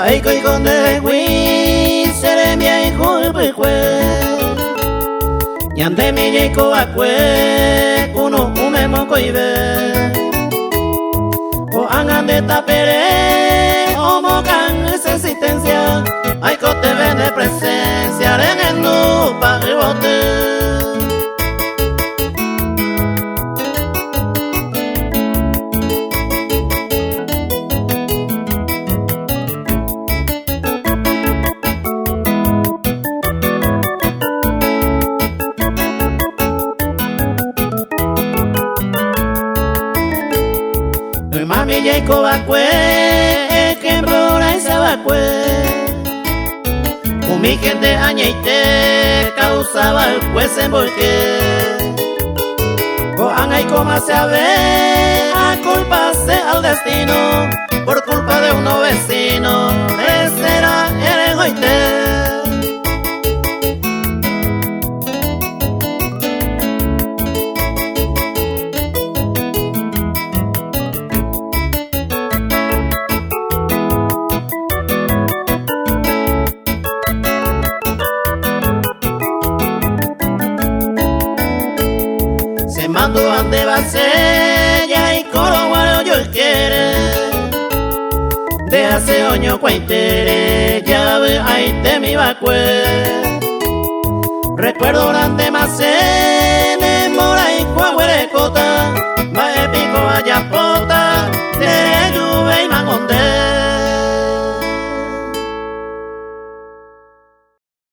Ay coi con de hui sere mi ai culpe que Yande mi yeko akwe kuno ume moko ibe O angan de tapere o mocan esa existencia Ay co te vende presencia en nu pa ribote Mami yeko bakwe kembrora isa bakwe Umi gente añeite causaba el juez en volque O angay coma se ave a culpase al destino Por culpa de uno vecino ese era el egoite Mando ande basella y coro guaro yo quiere De hace oño cuentere ya ve ahí te mi vacue Recuerdo grande macene mora y cuahuerecota Va pico allá pota de lluve y mangonde